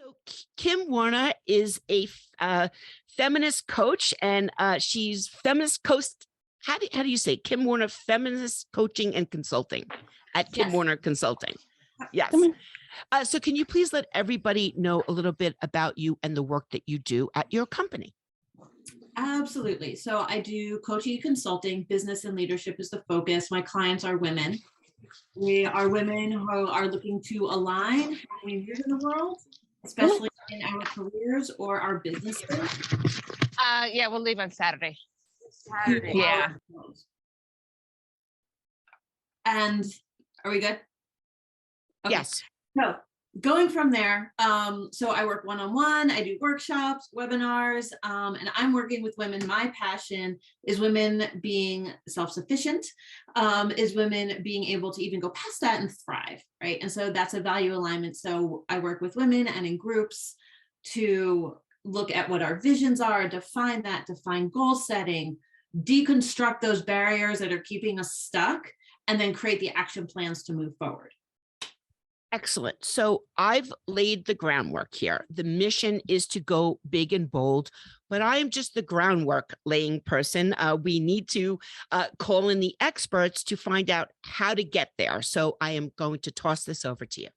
So Kim Warner is a feminist coach, and she's feminist coach. How do you say Kim Warner feminist coaching and consulting at Kim Yes. Warner Consulting? Yes. Come on. So can you please let everybody know a little bit about you and the work that you do at your company? Absolutely. So I do coaching and consulting. Business and leadership is the focus. My clients are women. We are women who are looking to align how we move in the world, especially in our careers or our businesses. Yeah, we'll leave on Saturday. Saturday. Yeah. And are we good? Okay. Yes. So going from there, so I work one-on-one, I do workshops, webinars, and I'm working with women. My passion is women being self-sufficient, is women being able to even go past that and thrive, right? And so that's a value alignment. So I work with women and in groups to look at what our visions are, define goal setting, deconstruct those barriers that are keeping us stuck, and then create the action plans to move forward. Excellent. So I've laid the groundwork here. The mission is to go big and bold, but I am just the groundwork laying person. We need to call in the experts to find out how to get there. So I am going to toss this over to you.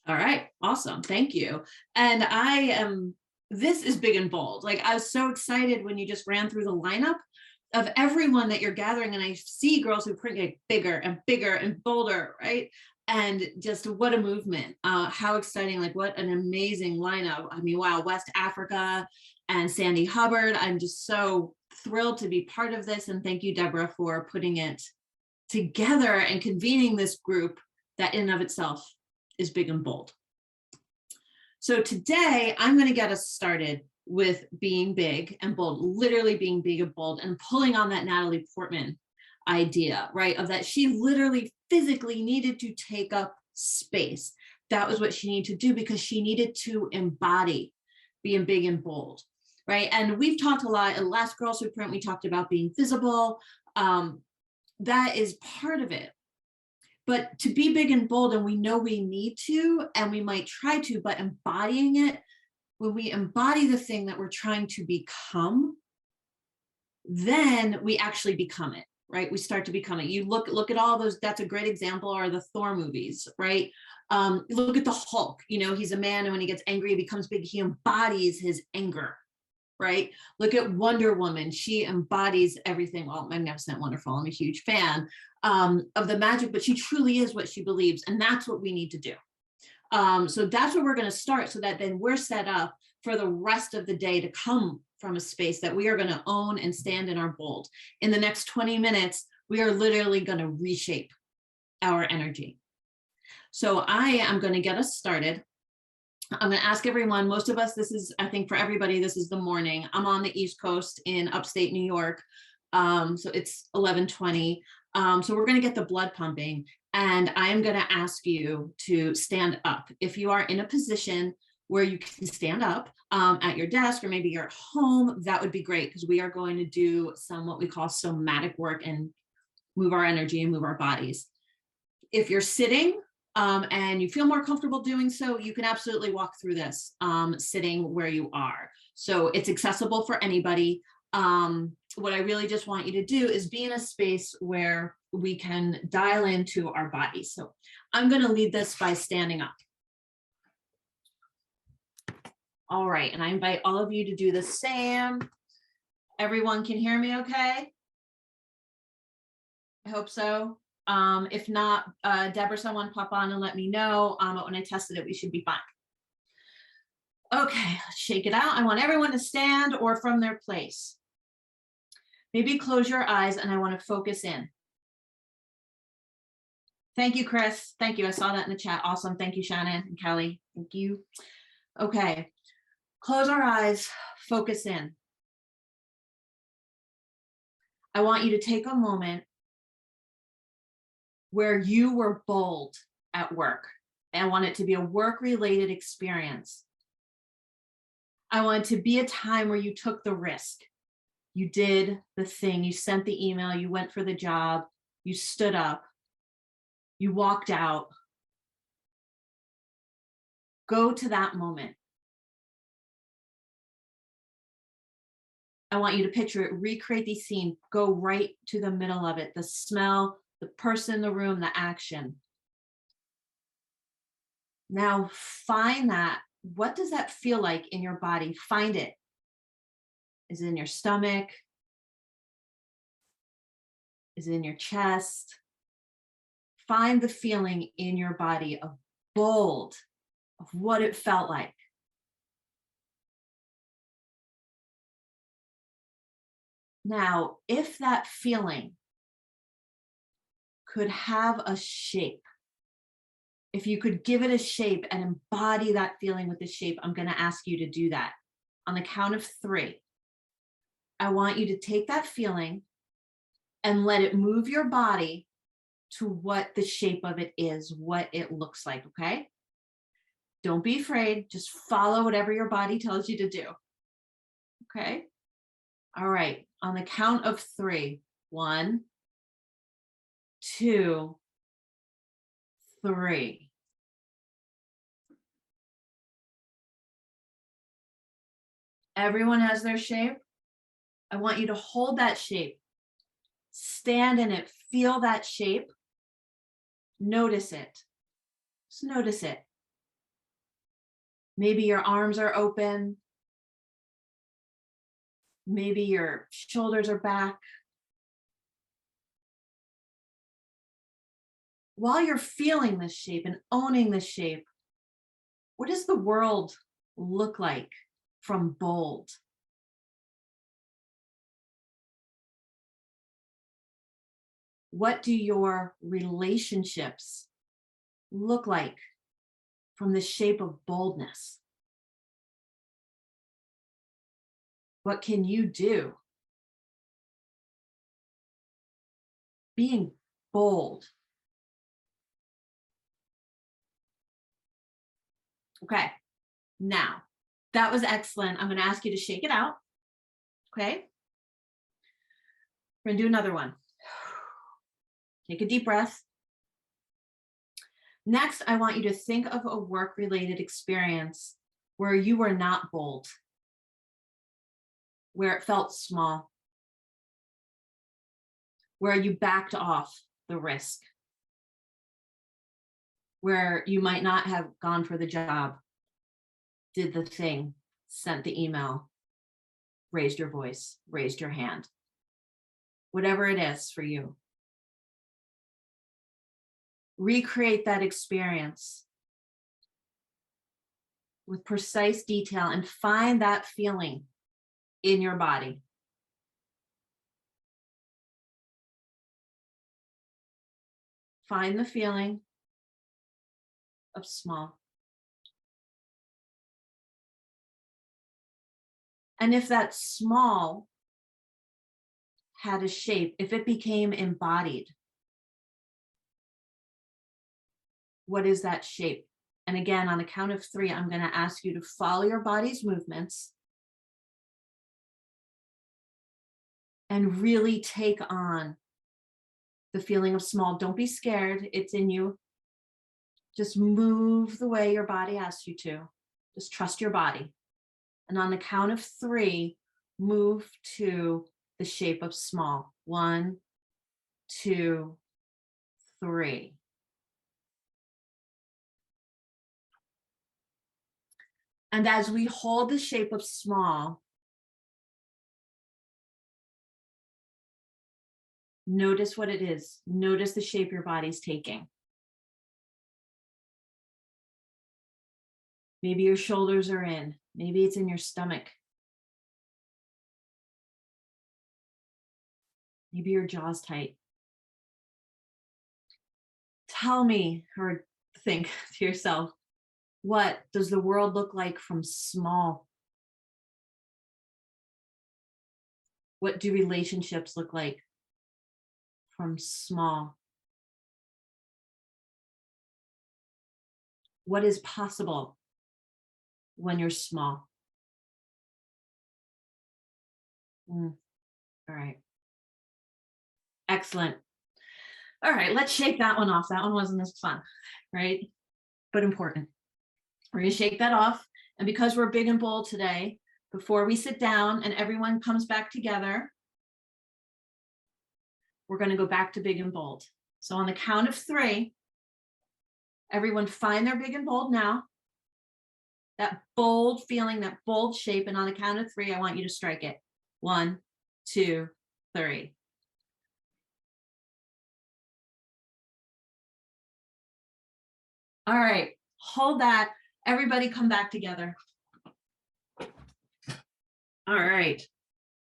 All right. Awesome. Thank you. And this is big and bold. Like, I was so excited when you just ran through the lineup of everyone that you're gathering. And I see girls who get bigger and bigger and bolder, right? And just what a movement. How exciting, like what an amazing lineup. I mean, wow, West Africa and Sandy Hubbard. I'm just so thrilled to be part of this. And thank you, Deborah, for putting it together and convening this group that in and of itself is big and bold. So today I'm going to get us started with being big and bold, literally being big and bold, and pulling on that Natalie Portman idea, right? Of that she literally physically needed to take up space. That was what she needed to do because she needed to embody being big and bold, right? And we've talked a lot in Last Girls Who Print, we talked about being visible. That is part of it. But to be big and bold, and we know we need to, and we might try to, but embodying it, when we embody the thing that we're trying to become, then we actually become it, right? We start to become it. You look at all those, that's a great example, are the Thor movies, right? Look at the Hulk, you know, he's a man, and when he gets angry, he becomes big, he embodies his anger, right? Look at Wonder Woman, she embodies everything. Well, Magnificent, Wonderful, I'm a huge fan of the magic, but she truly is what she believes, and that's what we need to do. So that's where we're going to start, so that then we're set up for the rest of the day to come from a space that we are going to own and stand in our bold. In the next 20 minutes, we are literally going to reshape our energy. So I am going to get us started. I'm going to ask everyone, most of us, this is, I think for everybody, this is the morning. I'm on the East Coast in upstate New York. So it's 11:20. So we're going to get the blood pumping, and I am going to ask you to stand up. If you are in a position where you can stand up at your desk, or maybe you're at home, that would be great, because we are going to do some what we call somatic work and move our energy and move our bodies. If you're sitting and you feel more comfortable doing so, you can absolutely walk through this sitting where you are. So it's accessible for anybody. What I really just want you to do is be in a space where we can dial into our bodies. So I'm going to lead this by standing up. All right, and I invite all of you to do the same. Everyone can hear me okay? I hope so. If not, Deborah, someone pop on and let me know. But when I tested it, we should be fine. Okay, let's shake it out. I want everyone to stand or from their place. Maybe close your eyes, and I want to focus in. Thank you, Chris. Thank you. I saw that in the chat. Awesome. Thank you, Shannon and Kelly. Thank you. Okay. Close our eyes, focus in. I want you to take a moment where you were bold at work. I want it to be a work-related experience. I want it to be a time where you took the risk. You did the thing, you sent the email, you went for the job, you stood up, you walked out. Go to that moment. I want you to picture it, recreate the scene, go right to the middle of it, the smell, the person in the room, the action. Now find that. What does that feel like in your body? Find it. Is it in your stomach? Is it in your chest? Find the feeling in your body of bold, of what it felt like. Now, if that feeling could have a shape, if you could give it a shape and embody that feeling with the shape, I'm going to ask you to do that. On the count of 3, I want you to take that feeling and let it move your body to what the shape of it is, what it looks like, okay? Don't be afraid. Just follow whatever your body tells you to do. Okay? All right. On the count of 3, 1, 2, 3. Everyone has their shape. I want you to hold that shape. Stand in it. Feel that shape. Notice it. Just notice it. Maybe your arms are open. Maybe your shoulders are back. While you're feeling this shape and owning this shape, what does the world look like from bold? What do your relationships look like from the shape of boldness? What can you do? Being bold. Okay, now that was excellent. I'm going to ask you to shake it out. Okay, we're going to do another one. Take a deep breath. Next, I want you to think of a work-related experience where you were not bold, where it felt small, where you backed off the risk, where you might not have gone for the job, did the thing, sent the email, raised your voice, raised your hand, whatever it is for you. Recreate that experience with precise detail and find that feeling in your body. Find the feeling of small. And if that small had a shape, if it became embodied, what is that shape? And again, on the count of 3, I'm going to ask you to follow your body's movements and really take on the feeling of small. Don't be scared. It's in you. Just move the way your body asks you to. Just trust your body. And on the count of 3, move to the shape of small. 1, 2, 3. And as we hold the shape of small, notice what it is. Notice the shape your body's taking. Maybe your shoulders are in. Maybe it's in your stomach. Maybe your jaw's tight. Tell me, or think to yourself, what does the world look like from small? What do relationships look like from small? What is possible when you're small? All right. Excellent. All right, let's shake that one off. That one wasn't as fun, right? But important. We're going to shake that off. And because we're big and bold today, before we sit down and everyone comes back together, we're going to go back to big and bold. So on the count of 3, everyone find their big and bold now. That bold feeling, that bold shape. And on the count of 3, I want you to strike it. 1, 2, 3. All right, hold that. Everybody come back together. All right.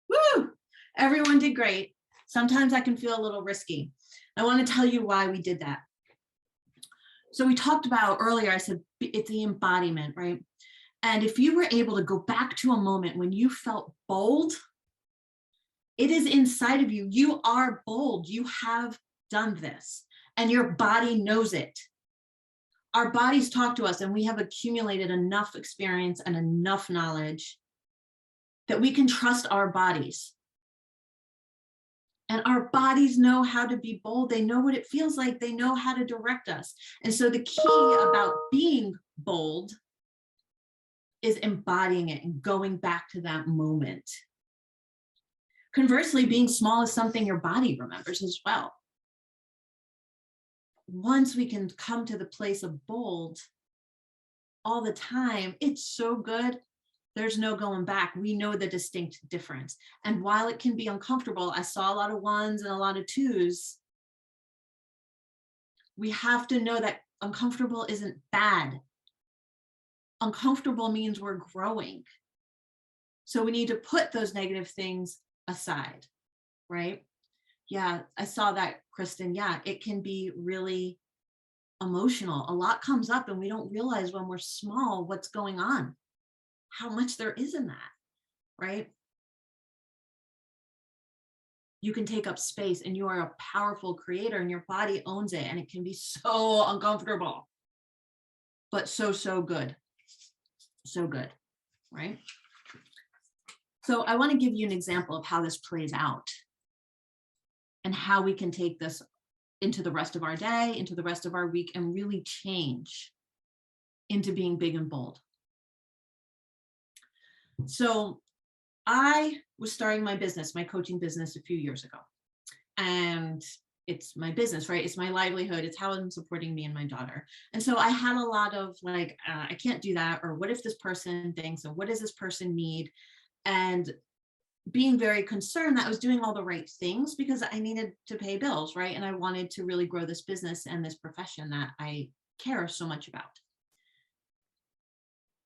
Woo! Everyone did great. Sometimes I can feel a little risky. I want to tell you why we did that. So we talked about earlier, I said it's the embodiment, right? And if you were able to go back to a moment when you felt bold, it is inside of you. You are bold. You have done this, and your body knows it. Our bodies talk to us, and we have accumulated enough experience and enough knowledge that we can trust our bodies. And our bodies know how to be bold. They know what it feels like. They know how to direct us. And so the key about being bold is embodying it and going back to that moment. Conversely, being small is something your body remembers as well. Once we can come to the place of bold all the time, it's so good. There's no going back. We know the distinct difference. And while it can be uncomfortable, I saw a lot of 1s and a lot of 2s. We have to know that uncomfortable isn't bad. Uncomfortable means we're growing. So we need to put those negative things aside, right? Yeah, I saw that, Kristen. Yeah, it can be really emotional. A lot comes up and we don't realize when we're small what's going on, how much there is in that, right? You can take up space and you are a powerful creator and your body owns it, and it can be so uncomfortable, but so good. So good, right? So I want to give you an example of how this plays out and how we can take this into the rest of our day, into the rest of our week, and really change into being big and bold. So I was starting my business, my coaching business, a few years ago. And it's my business, right? It's my livelihood. It's how I'm supporting me and my daughter. And so I had a lot of like, I can't do that. Or what if this person thinks, or what does this person need? And being very concerned that I was doing all the right things because I needed to pay bills, right? And I wanted to really grow this business and this profession that I care so much about.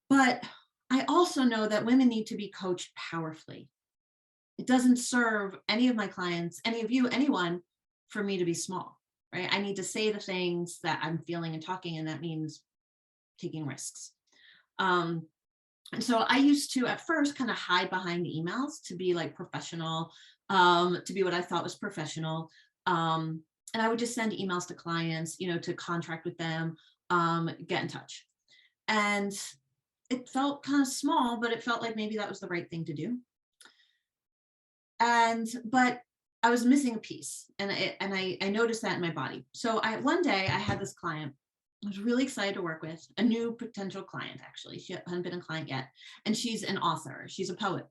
But I also know that women need to be coached powerfully. It doesn't serve any of my clients, any of you, anyone, for me to be small, right? I need to say the things that I'm feeling and talking, and that means taking risks. And so I used to, at first, kind of hide behind emails to be like professional, to be what I thought was professional. And I would just send emails to clients, to contract with them, get in touch. And it felt kind of small, but it felt like maybe that was the right thing to do. But I was missing a piece, and I noticed that in my body. So one day I had this client I was really excited to work with, a new potential client, actually. She hadn't been a client yet. And she's an author. She's a poet.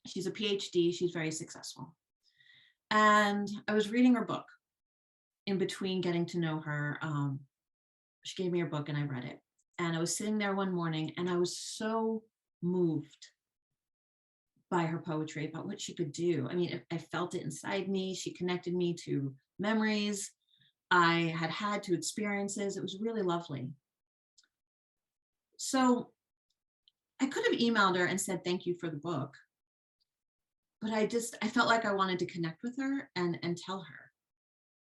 She's a PhD. She's very successful. And I was reading her book in between getting to know her. She gave me her book and I read it. And I was sitting there one morning and I was so moved by her poetry, about what she could do. I mean, I felt it inside me. She connected me to memories I had to experiences. It was really lovely. So I could have emailed her and said, thank you for the book. But I felt like I wanted to connect with her and tell her.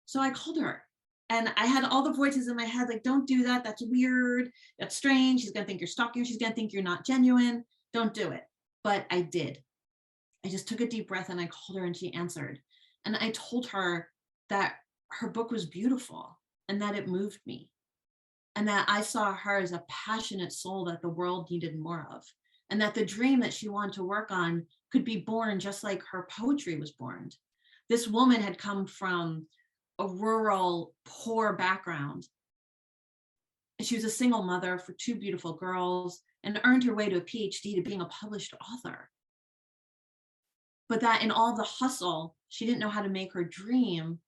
So I called her and I had all the voices in my head, like, don't do that. That's weird. That's strange. She's going to think you're stalking her. She's going to think you're not genuine. Don't do it. But I did. I just took a deep breath and I called her and she answered. And I told her that her book was beautiful and that it moved me and that I saw her as a passionate soul that the world needed more of, and that the dream that she wanted to work on could be born just like her poetry was born. This woman had come from a rural, poor background She was a single mother for 2 beautiful girls and earned her way to a PhD to being a published author. But that in all the hustle, she didn't know how to make her dream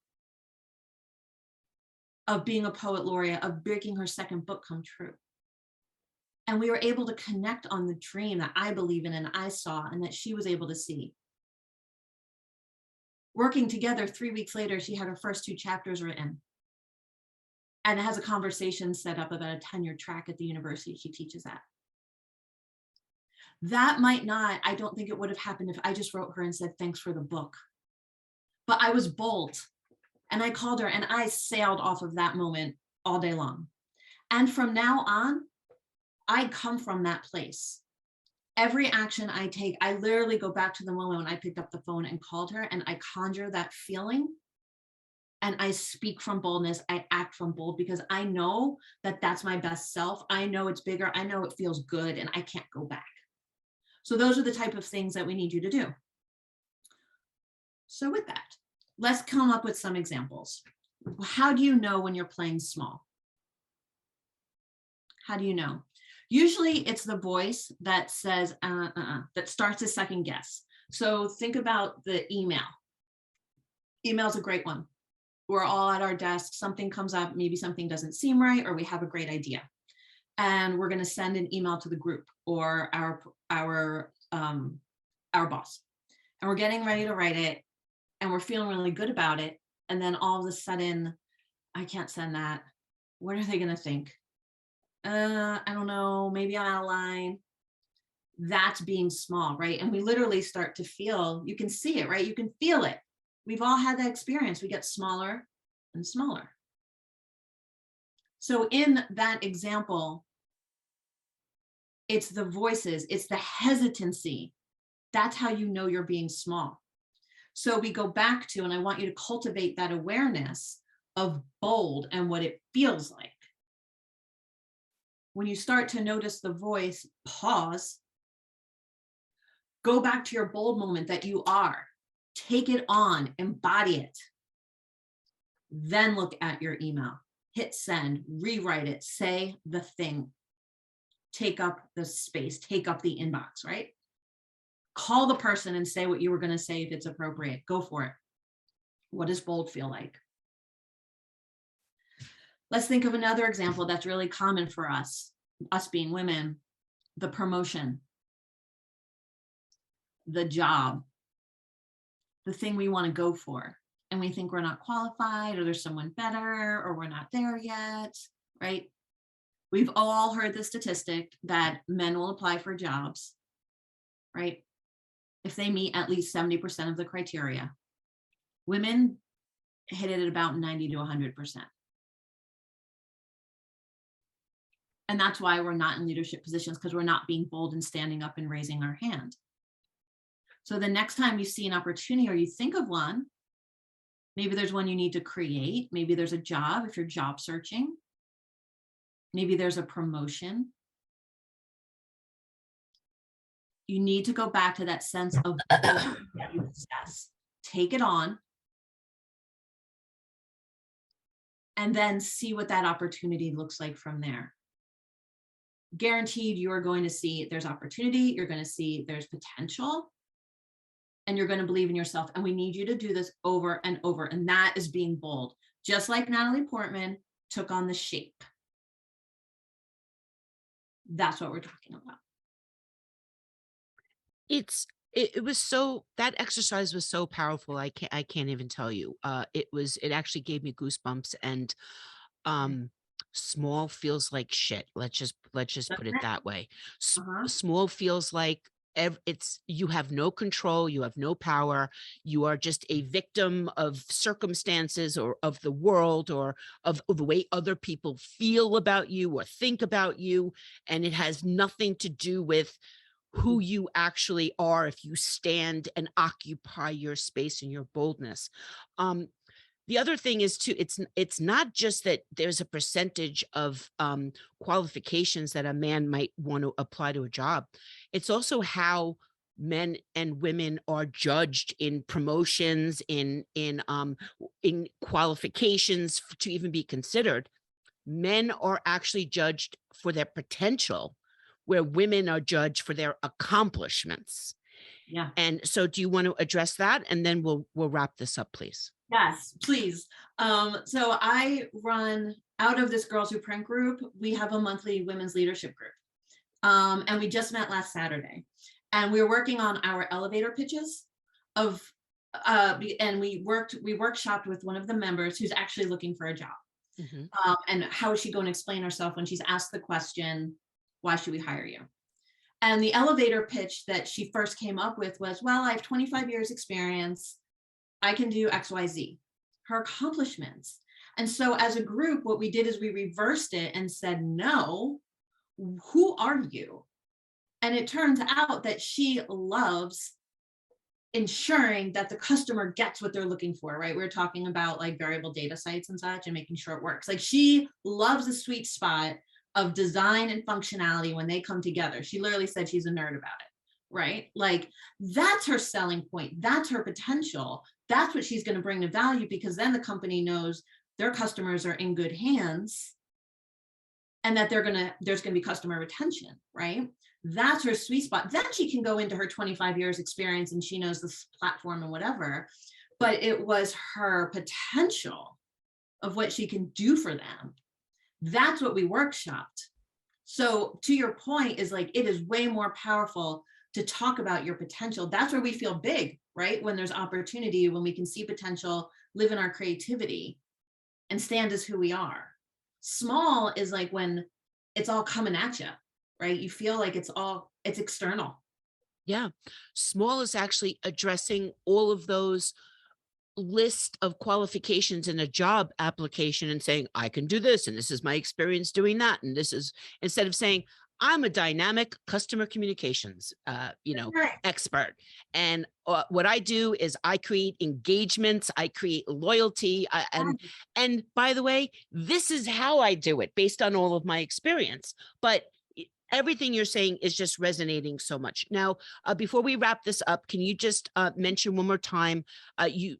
of being a poet laureate, of making her second book come true. And we were able to connect on the dream that I believe in and I saw and that she was able to see. Working together, 3 weeks later, she had her first 2 chapters written and has a conversation set up about a tenure track at the university she teaches at. That might not, I don't think it would have happened if I just wrote her and said, thanks for the book. But I was bold and I called her and I sailed off of that moment all day long. And from now on, I come from that place. Every action I take, I literally go back to the moment when I picked up the phone and called her and I conjure that feeling and I speak from boldness. I act from bold because I know that that's my best self. I know it's bigger. I know it feels good and I can't go back. So those are the type of things that we need you to do. So with that, let's come up with some examples. How do you know when you're playing small? How do you know? Usually it's the voice that says, that starts to second guess. So think about the email. Email's a great one. We're all at our desk, something comes up, maybe something doesn't seem right, or we have a great idea. And we're gonna send an email to the group or our boss. And we're getting ready to write it and we're feeling really good about it. And then all of a sudden, I can't send that. What are they gonna think? I don't know, maybe I'm out of line. That's being small, right? And we literally start to feel, you can see it, right? You can feel it. We've all had that experience. We get smaller and smaller. So in that example, it's the voices, it's the hesitancy. That's how you know you're being small. So we go back to, and I want you to cultivate that awareness of bold and what it feels like. When you start to notice the voice, pause, go back to your bold moment that you are, take it on, embody it. Then look at your email, hit send, rewrite it, say the thing, take up the space, take up the inbox, right? Call the person and say what you were going to say if it's appropriate. Go for it. What does bold feel like? Let's think of another example that's really common for us being women, the promotion, the job, the thing we want to go for. And we think we're not qualified or there's someone better or we're not there yet, right? We've all heard the statistic that men will apply for jobs, right? If they meet at least 70% of the criteria. Women hit it at about 90 to 100%. And that's why we're not in leadership positions, because we're not being bold and standing up and raising our hand. So the next time you see an opportunity or you think of one, maybe there's one you need to create. Maybe there's a job if you're job searching. Maybe there's a promotion. You need to go back to that sense of that you possess. Take it on. And then see what that opportunity looks like from there. Guaranteed you're going to see there's opportunity, you're going to see there's potential, and you're going to believe in yourself. And we need you to do this over and over. And that is being bold, just like Natalie Portman took on the shape. That's what we're talking about. It was so, that exercise was so powerful. I can't even tell you. It actually gave me goosebumps, and small feels like shit. Let's just put it that way. Small feels like you have no control, you have no power, you are just a victim of circumstances or of the world or of the way other people feel about you or think about you, and it has nothing to do with who you actually are if you stand and occupy your space and your boldness. The other thing is too, it's not just that there's a percentage of qualifications that a man might want to apply to a job. It's also how men and women are judged in promotions, in qualifications to even be considered. men are actually judged for their potential, where women are judged for their accomplishments. Yeah. And so do you want to address that? And then we'll wrap this up, please. Yes, please. So I run out of this Girls Who Print group. We have a monthly women's leadership group. And we just met last Saturday. And we were working on our elevator pitches of and we workshopped with one of the members who's actually looking for a job. And how is she going to explain herself when she's asked the question, why should we hire you? And the elevator pitch that she first came up with was, well, I have 25 years experience. I can do XYZ, her accomplishments. And so as a group, what we did is we reversed it and said, no, who are you? And it turns out that she loves ensuring that the customer gets what they're looking for, right? We're talking about like variable data sites and such and making sure it works. Like she loves the sweet spot of design and functionality when they come together. She literally said she's a nerd about it, right? Like that's her selling point. That's her potential. That's what she's going to bring to value, because then the company knows their customers are in good hands and that there's going to be customer retention, right? That's her sweet spot. Then she can go into her 25 years experience and she knows this platform and whatever, but it was her potential of what she can do for them. That's what we workshopped. So to your point is like, it is way more powerful to talk about your potential. That's where we feel big, right? When there's opportunity, when we can see potential, live in our creativity and stand as who we are. Small is like when it's all coming at you, right? You feel like it's external. Yeah. Small is actually addressing all of those list of qualifications in a job application and saying, I can do this, and this is my experience doing that. And this is, instead of saying, I'm a dynamic customer communications, expert. And what I do is I create engagements, I create loyalty. And by the way, this is how I do it based on all of my experience. But everything you're saying is just resonating so much. Now, before we wrap this up, can you just mention one more time,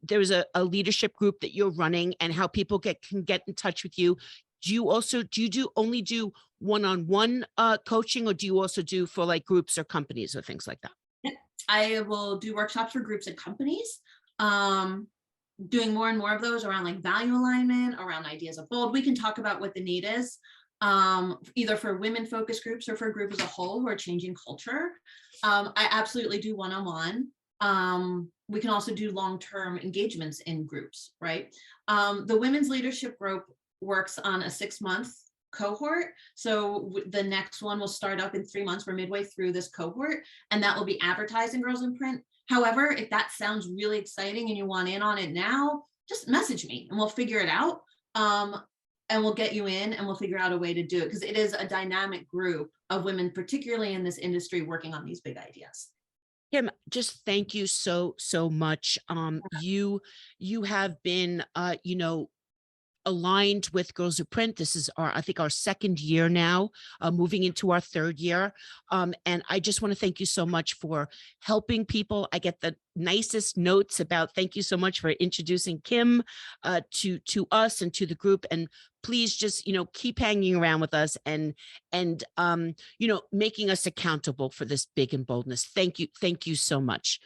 there's a leadership group that you're running and how people can get in touch with you. Do you only do one-on-one coaching, or do you also do for like groups or companies or things like that? Yeah, I will do workshops for groups and companies. Doing more and more of those around like value alignment, around ideas of bold. We can talk about what the need is. Either for women focus groups or for a group as a whole who are changing culture. I absolutely do one-on-one. We can also do long-term engagements in groups, right? The women's leadership group works on a 6-month cohort. So the next one will start up in 3 months. We're midway through this cohort, and that will be advertised in Girls in Print. However, if that sounds really exciting and you want in on it now, just message me and we'll figure it out. And we'll get you in and we'll figure out a way to do it, because it is a dynamic group of women, particularly in this industry, working on these big ideas. Kim, just thank you so much. You have been, aligned with Girls Who Print. This is I think our 2nd year now, moving into our 3rd year. And I just want to thank you so much for helping people. I get the nicest notes about thank you so much for introducing Kim to us and to the group. And please just, keep hanging around with us and making us accountable for this big and boldness. Thank you. Thank you so much.